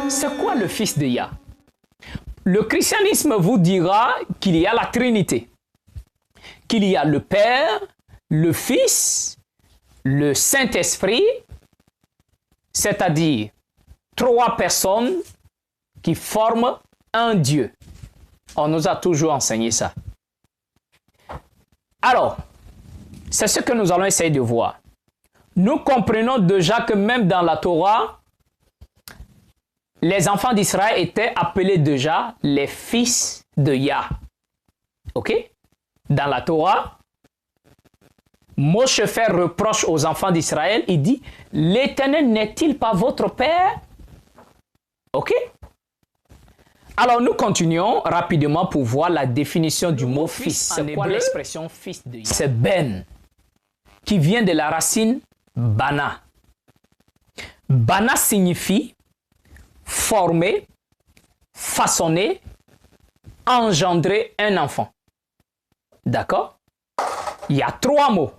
C'est quoi le fils de Yah? Le christianisme vous dira qu'il y a la Trinité, qu'il y a le Père, le Fils, le Saint-Esprit, c'est-à-dire 3 personnes qui forment un Dieu. On nous a toujours enseigné ça. Alors, c'est ce que nous allons essayer de voir. Nous comprenons déjà que même dans la Torah, les enfants d'Israël étaient appelés déjà les fils de Yah. Ok? Dans la Torah, Moïse fait reproche aux enfants d'Israël. Il dit, l'Éternel n'est-il pas votre Père? Ok? Alors nous continuons rapidement pour voir la définition du mot fils. C'est quoi l'expression fils de Yah? C'est Ben, qui vient de la racine Bana. Bana signifie former, façonner, engendrer un enfant. D'accord? Il y a 3 mots.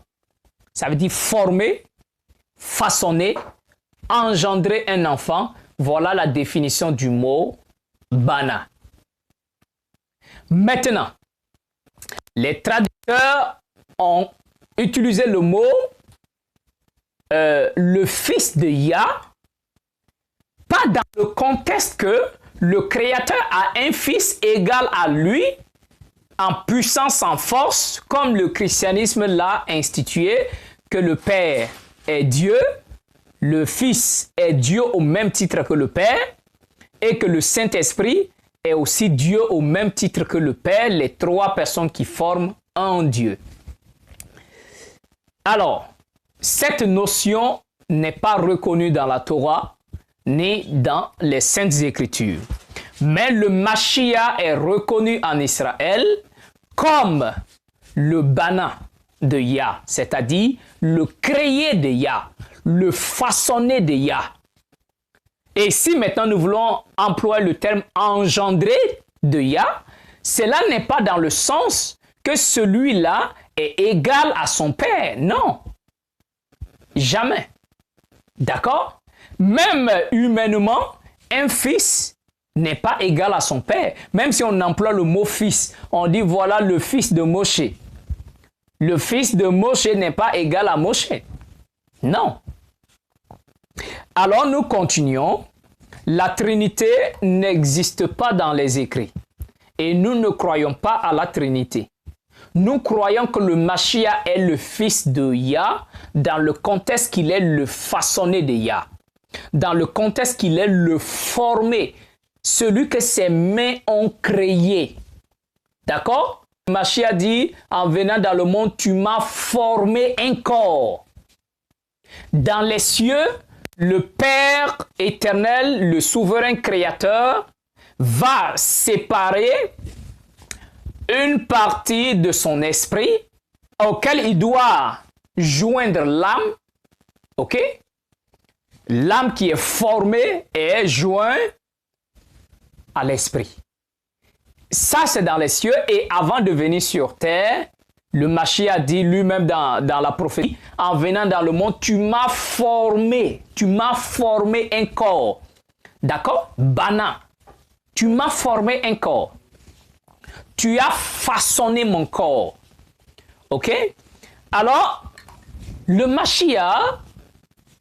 Ça veut dire former, façonner, engendrer un enfant. Voilà la définition du mot Bana. Maintenant, les traducteurs ont utilisé le mot le fils de Yah, pas dans le contexte que le Créateur a un fils égal à lui en puissance, en force, comme le christianisme l'a institué, que le Père est Dieu, le Fils est Dieu au même titre que le Père, et que le Saint-Esprit est aussi Dieu au même titre que le Père, les 3 personnes qui forment un Dieu. Alors, cette notion n'est pas reconnue dans la Torah, ni dans les Saintes Écritures. Mais le Mashiach est reconnu en Israël comme le Bana de Yah, c'est-à-dire le créé de Yah, le façonné de Yah. Et si maintenant nous voulons employer le terme engendré de Yah, cela n'est pas dans le sens que celui-là est égal à son père. Non, jamais. D'accord? Même humainement, un fils n'est pas égal à son père. Même si on emploie le mot fils, on dit voilà le fils de Moshe. Le fils de Moshe n'est pas égal à Moshe. Non. Alors nous continuons. La Trinité n'existe pas dans les écrits. Et nous ne croyons pas à la Trinité. Nous croyons que le Mashiach est le fils de Yah dans le contexte qu'il est le façonné de Yah. Dans le contexte qu'il est le formé, celui que ses mains ont créé. D'accord? Le Mashiach dit, en venant dans le monde, tu m'as formé un corps. Dans les cieux, le Père éternel, le souverain créateur, va séparer une partie de son esprit auquel il doit joindre l'âme, ok? L'âme qui est formée est jointe à l'esprit. Ça, c'est dans les cieux. Et avant de venir sur terre, le Mashiach dit lui-même dans la prophétie, en venant dans le monde, tu m'as formé un corps. D'accord? Bana. Tu m'as formé un corps. Tu as façonné mon corps. Ok? Alors, le Mashiach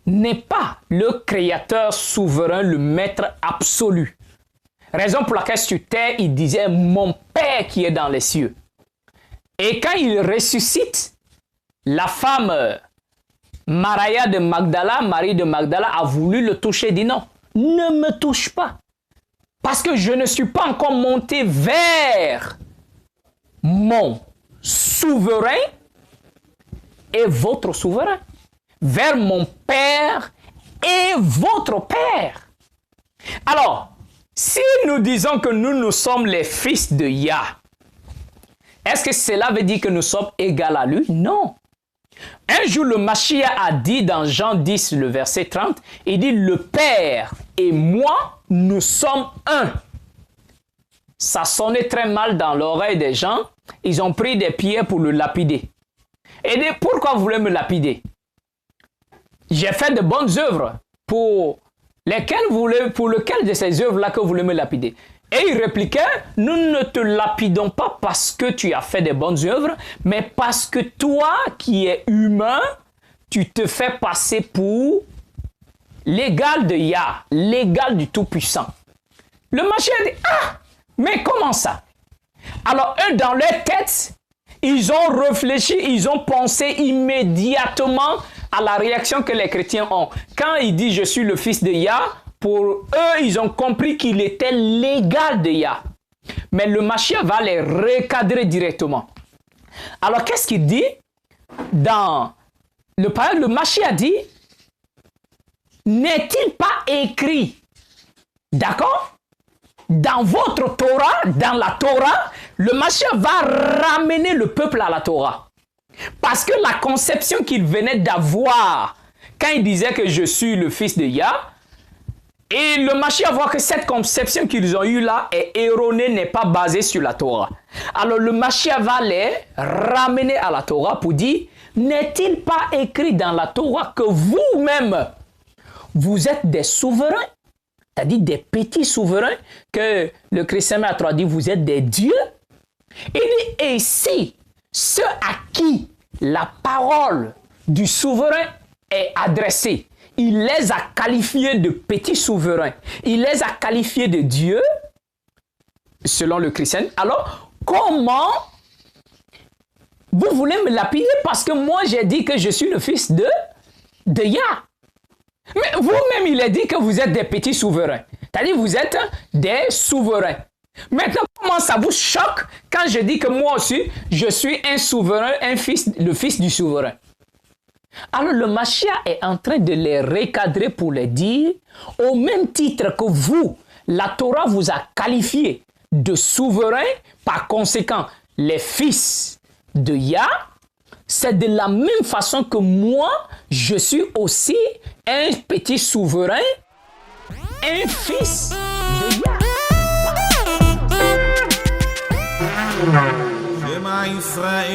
n'est pas le créateur souverain, le maître absolu. Raison pour laquelle sur terre, il disait « Mon Père qui est dans les cieux ». Et quand il ressuscite, la femme Marie de Magdala a voulu le toucher, dit « Non, ne me touche pas, parce que je ne suis pas encore monté vers mon souverain et votre souverain, vers mon Père et votre Père. » Alors, si nous disons que nous sommes les fils de Yah, est-ce que cela veut dire que nous sommes égaux à lui? Non. Un jour, le Mashiach a dit dans Jean 10, le verset 30, il dit « Le Père et moi, nous sommes un ». Ça sonnait très mal dans l'oreille des gens ils ont pris des pierres pour le lapider. Et dit, pourquoi vous voulez me lapider? J'ai fait de bonnes œuvres. Pour lesquelles de ces œuvres-là que vous voulez me lapider? Et il répliquait, nous ne te lapidons pas parce que tu as fait de bonnes œuvres, mais parce que toi qui es humain, tu te fais passer pour l'égal de Yah, l'égal du Tout-Puissant. Le Mashiach dit, ah, mais comment ça? Alors eux, dans leur tête, ils ont réfléchi, ils ont pensé immédiatement à la réaction que les chrétiens ont. Quand il dit « Je suis le fils de Yah », pour eux, ils ont compris qu'il était l'égal de Yah. Mais le Mashiach va les recadrer directement. Alors, qu'est-ce qu'il dit? Dans le parole, le Mashiach dit « N'est-il pas écrit, d'accord? Dans votre Torah, dans la Torah, le Mashiach va ramener le peuple à la Torah. » Parce que la conception qu'il venait d'avoir quand il disait que je suis le fils de Yah, et le Mashiach voit que cette conception qu'ils ont eue là est erronée, n'est pas basée sur la Torah. Alors le Mashiach va les ramener à la Torah pour dire, n'est-il pas écrit dans la Torah que vous-même, vous êtes des souverains, c'est-à-dire des petits souverains, que le chrétien a traduit, vous êtes des dieux? Et si ceux à qui la parole du souverain est adressée, il les a qualifiés de petits souverains, il les a qualifiés de dieux, selon le chrétien. Alors, comment vous voulez me lapider parce que moi j'ai dit que je suis le fils de Yah? Mais vous-même, il a dit que vous êtes des petits souverains. C'est-à-dire vous êtes des souverains. Maintenant, comment ça vous choque quand je dis que moi aussi, je suis un souverain, le fils du souverain? Alors le Mashiach est en train de les recadrer pour les dire, au même titre que vous, la Torah vous a qualifié de souverain, par conséquent, les fils de Yah, c'est de la même façon que moi, je suis aussi un petit souverain, un fils de Yah. Shema Israël